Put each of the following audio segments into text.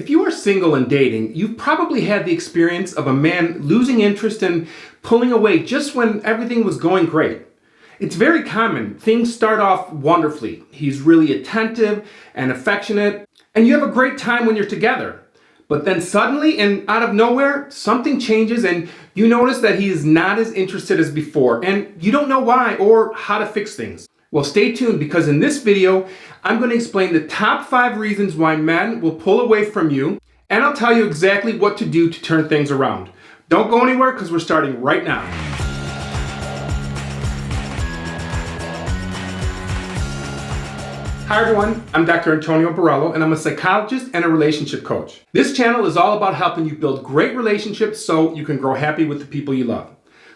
If you are single and dating, you've probably had the experience of a man losing interest and pulling away just when everything was going great. It's very common. Things start off wonderfully. He's really attentive and affectionate, and you have a great time when you're together. But then suddenly and out of nowhere, something changes and you notice that he is not as interested as before, and you don't know why or how to fix things. Well, stay tuned, because in this video, I'm going to explain the top 5 reasons why men will pull away from you, and I'll tell you exactly what to do to turn things around. Don't go anywhere, because we're starting right now. Hi everyone, I'm Dr. Antonio Borrello, and I'm a psychologist and a relationship coach. This channel is all about helping you build great relationships so you can grow happy with the people you love.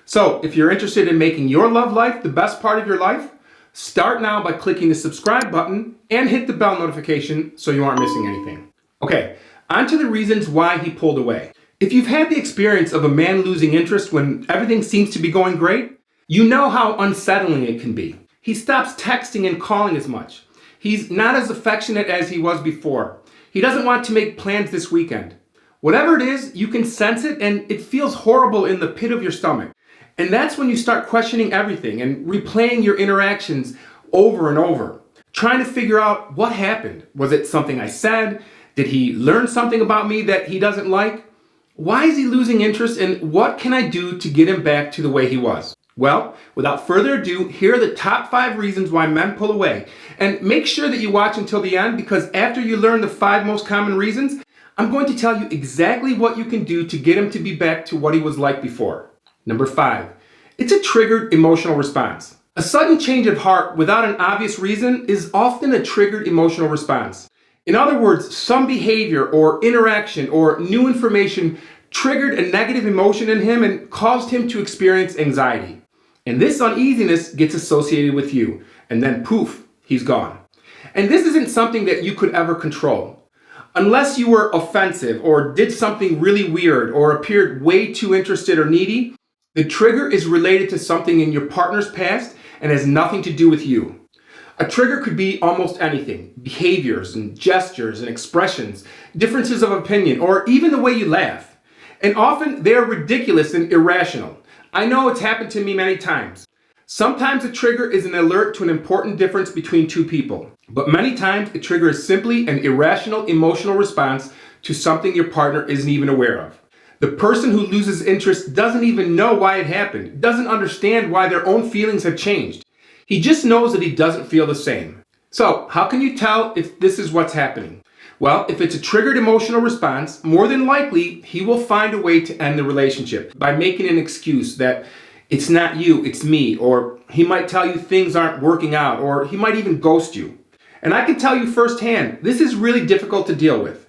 So if you're interested in making your love life the best part of your life, start now by clicking the subscribe button and hit the bell notification so you aren't missing anything. Okay, on to the reasons why he pulled away. If you've had the experience of a man losing interest when everything seems to be going great, you know how unsettling it can be. He stops texting and calling as much. He's not as affectionate as he was before. He doesn't want to make plans this weekend. Whatever it is, you can sense it and it feels horrible in the pit of your stomach. And that's when you start questioning everything and replaying your interactions over and over, trying to figure out what happened. Was it something I said? Did he learn something about me that he doesn't like? Why is he losing interest, and what can I do to get him back to the way he was? Well, without further ado, here are the top 5 reasons why men pull away. And make sure that you watch until the end, because after you learn the 5 most common reasons, I'm going to tell you exactly what you can do to get him to be back to what he was like before. Number 5, it's a triggered emotional response. A sudden change of heart without an obvious reason is often a triggered emotional response. In other words, some behavior or interaction or new information triggered a negative emotion in him and caused him to experience anxiety. And this uneasiness gets associated with you, and then poof, he's gone. And this isn't something that you could ever control. Unless you were offensive or did something really weird or appeared way too interested or needy, the trigger is related to something in your partner's past and has nothing to do with you. A trigger could be almost anything: behaviors and gestures and expressions, differences of opinion, or even the way you laugh. And often they are ridiculous and irrational. I know it's happened to me many times. Sometimes a trigger is an alert to an important difference between two people, but many times a trigger is simply an irrational emotional response to something your partner isn't even aware of. The person who loses interest doesn't even know why it happened, doesn't understand why their own feelings have changed. He just knows that he doesn't feel the same. So, how can you tell if this is what's happening? Well, if it's a triggered emotional response, more than likely, he will find a way to end the relationship by making an excuse that it's not you, it's me, or he might tell you things aren't working out, or he might even ghost you. And I can tell you firsthand, this is really difficult to deal with.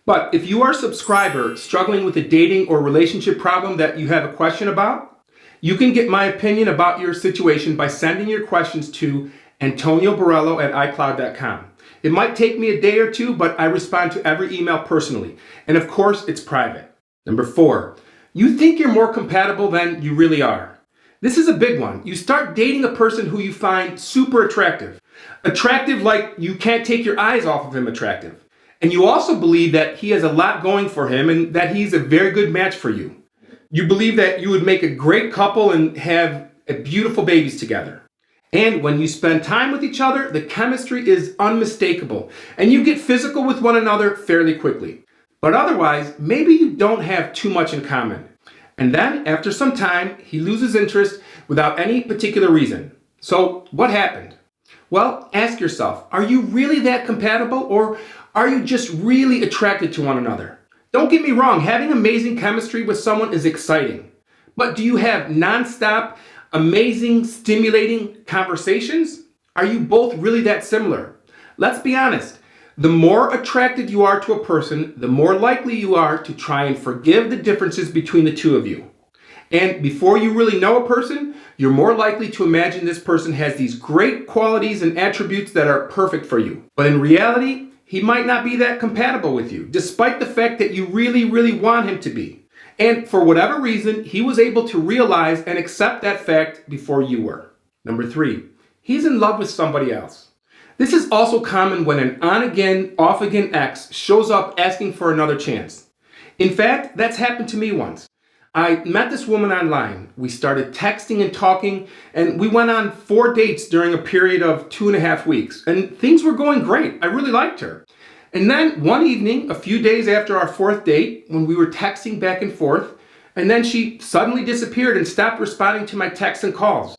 But if you are a subscriber struggling with a dating or relationship problem that you have a question about, you can get my opinion about your situation by sending your questions to antonioborrello@icloud.com. It might take me a day or two, but I respond to every email personally. And of course, it's private. Number 4, you think you're more compatible than you really are. This is a big one. You start dating a person who you find super attractive. Attractive like you can't take your eyes off of him attractive. And you also believe that he has a lot going for him and that he's a very good match for you. You believe that you would make a great couple and have beautiful babies together. And when you spend time with each other, the chemistry is unmistakable, and you get physical with one another fairly quickly. But otherwise, maybe you don't have too much in common. And then, after some time, he loses interest without any particular reason. So, what happened? Well, ask yourself, are you really that compatible, or are you just really attracted to one another? Don't get me wrong, having amazing chemistry with someone is exciting. But do you have nonstop, amazing, stimulating conversations? Are you both really that similar? Let's be honest. The more attracted you are to a person, the more likely you are to try and forgive the differences between the two of you. And before you really know a person, you're more likely to imagine this person has these great qualities and attributes that are perfect for you. But in reality, he might not be that compatible with you, despite the fact that you really, really want him to be. And for whatever reason, he was able to realize and accept that fact before you were. Number 3, he's in love with somebody else. This is also common when an on-again, off-again ex shows up asking for another chance. In fact, that's happened to me once. I met this woman online. We started texting and talking, and we went on 4 dates during a period of 2.5 weeks. And things were going great. I really liked her. And then one evening, a few days after our 4th date, when we were texting back and forth, and then she suddenly disappeared and stopped responding to my texts and calls.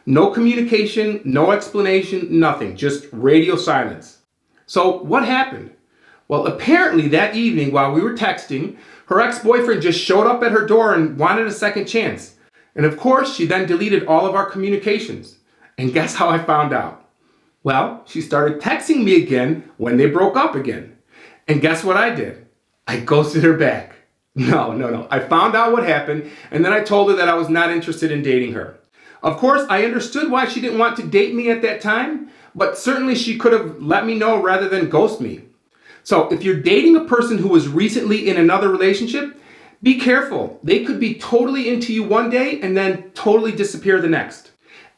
No communication, no explanation, nothing, just radio silence. So what happened? Well, apparently that evening while we were texting, her ex-boyfriend just showed up at her door and wanted a second chance. And of course, she then deleted all of our communications. And guess how I found out? Well, she started texting me again when they broke up again. And guess what I did? I ghosted her back. No. I found out what happened, and then I told her that I was not interested in dating her. Of course, I understood why she didn't want to date me at that time, but certainly she could have let me know rather than ghost me. So if you're dating a person who was recently in another relationship, be careful. They could be totally into you one day and then totally disappear the next.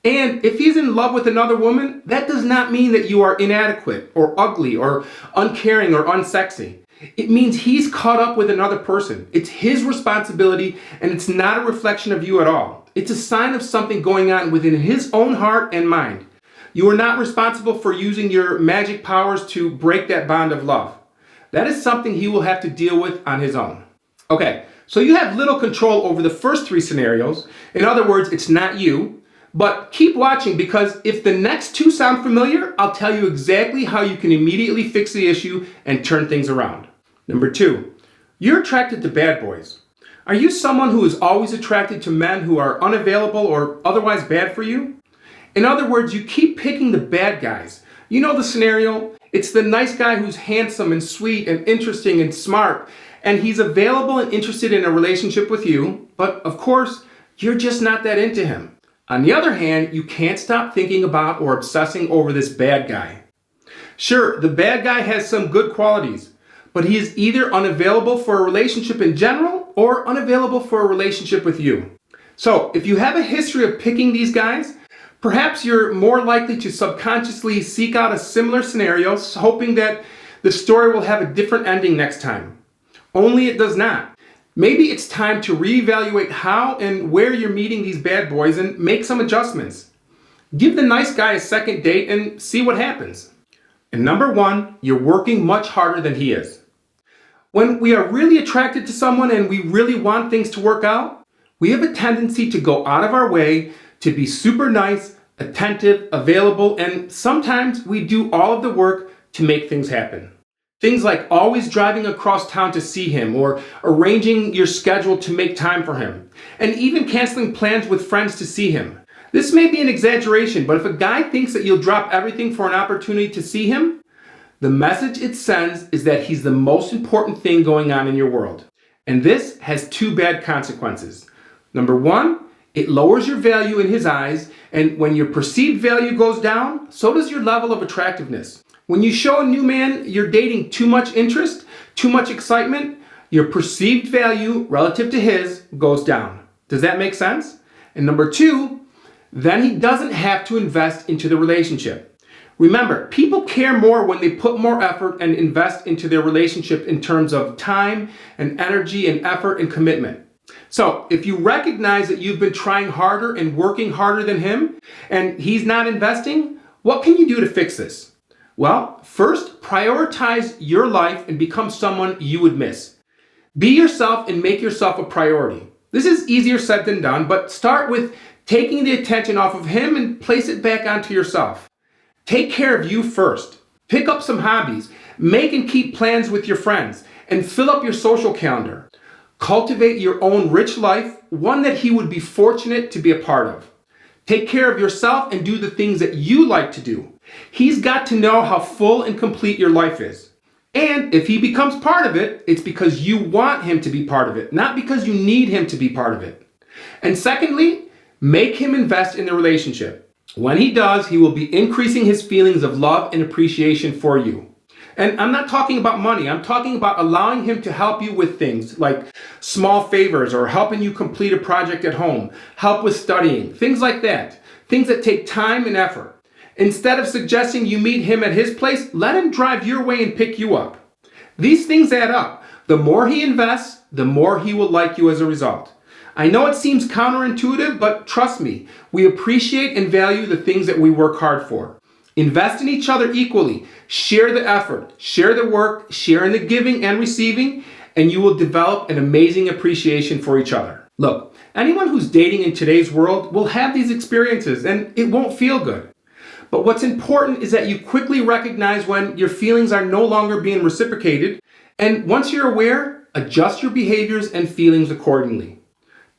And if he's in love with another woman, that does not mean that you are inadequate or ugly or uncaring or unsexy. It means he's caught up with another person. It's his responsibility, and it's not a reflection of you at all. It's a sign of something going on within his own heart and mind. You are not responsible for using your magic powers to break that bond of love. That is something he will have to deal with on his own. Okay, so you have little control over the first 3 scenarios. In other words, it's not you. But keep watching, because if the next 2 sound familiar, I'll tell you exactly how you can immediately fix the issue and turn things around. Number 2, you're attracted to bad boys. Are you someone who is always attracted to men who are unavailable or otherwise bad for you? In other words, you keep picking the bad guys. You know the scenario? It's the nice guy who's handsome and sweet and interesting and smart, and he's available and interested in a relationship with you, but of course, you're just not that into him. On the other hand, you can't stop thinking about or obsessing over this bad guy. Sure, the bad guy has some good qualities, but he is either unavailable for a relationship in general or unavailable for a relationship with you. So if you have a history of picking these guys, perhaps you're more likely to subconsciously seek out a similar scenario, hoping that the story will have a different ending next time. Only it does not. Maybe it's time to reevaluate how and where you're meeting these bad boys and make some adjustments. Give the nice guy a second date and see what happens. And number 1, you're working much harder than he is. When we are really attracted to someone and we really want things to work out, we have a tendency to go out of our way to be super nice, attentive, available, and sometimes we do all of the work to make things happen. Things like always driving across town to see him, or arranging your schedule to make time for him, and even canceling plans with friends to see him. This may be an exaggeration, but if a guy thinks that you'll drop everything for an opportunity to see him, the message it sends is that he's the most important thing going on in your world. And this has 2 bad consequences. Number 1, it lowers your value in his eyes, and when your perceived value goes down, so does your level of attractiveness. When you show a new man you're dating too much interest, too much excitement, your perceived value relative to his goes down. Does that make sense? And number 2, then he doesn't have to invest into the relationship. Remember, people care more when they put more effort and invest into their relationship in terms of time and energy and effort and commitment. So if you recognize that you've been trying harder and working harder than him and he's not investing, what can you do to fix this? Well, first, prioritize your life and become someone you would miss. Be yourself and make yourself a priority. This is easier said than done, but start with taking the attention off of him and place it back onto yourself. Take care of you first. Pick up some hobbies. Make and keep plans with your friends. And fill up your social calendar. Cultivate your own rich life, one that he would be fortunate to be a part of. Take care of yourself and do the things that you like to do. He's got to know how full and complete your life is. And if he becomes part of it, it's because you want him to be part of it, not because you need him to be part of it. And secondly, make him invest in the relationship. When he does, he will be increasing his feelings of love and appreciation for you. And I'm not talking about money. I'm talking about allowing him to help you with things like small favors or helping you complete a project at home, help with studying, things like that. Things that take time and effort. Instead of suggesting you meet him at his place, let him drive your way and pick you up. These things add up. The more he invests, the more he will like you as a result. I know it seems counterintuitive, but trust me, we appreciate and value the things that we work hard for. Invest in each other equally. Share the effort, share the work, share in the giving and receiving, and you will develop an amazing appreciation for each other. Look, anyone who's dating in today's world will have these experiences, and it won't feel good. But what's important is that you quickly recognize when your feelings are no longer being reciprocated, and once you're aware, adjust your behaviors and feelings accordingly.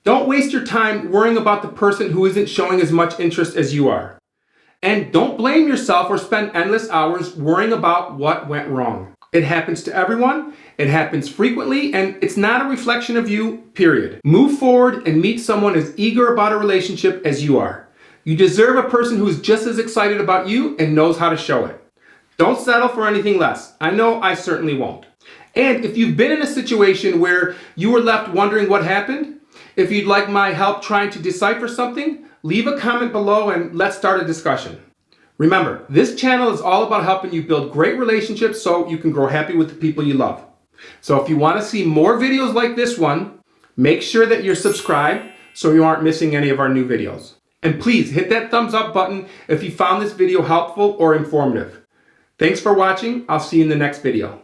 Don't waste your time worrying about the person who isn't showing as much interest as you are. And don't blame yourself or spend endless hours worrying about what went wrong. It happens to everyone, it happens frequently, and it's not a reflection of you, period. Move forward and meet someone as eager about a relationship as you are. You deserve a person who is just as excited about you and knows how to show it. Don't settle for anything less. I know I certainly won't. And if you've been in a situation where you were left wondering what happened, if you'd like my help trying to decipher something, leave a comment below and let's start a discussion. Remember, this channel is all about helping you build great relationships so you can grow happy with the people you love. So if you want to see more videos like this one, make sure that you're subscribed so you aren't missing any of our new videos. And please hit that thumbs up button if you found this video helpful or informative. Thanks for watching. I'll see you in the next video.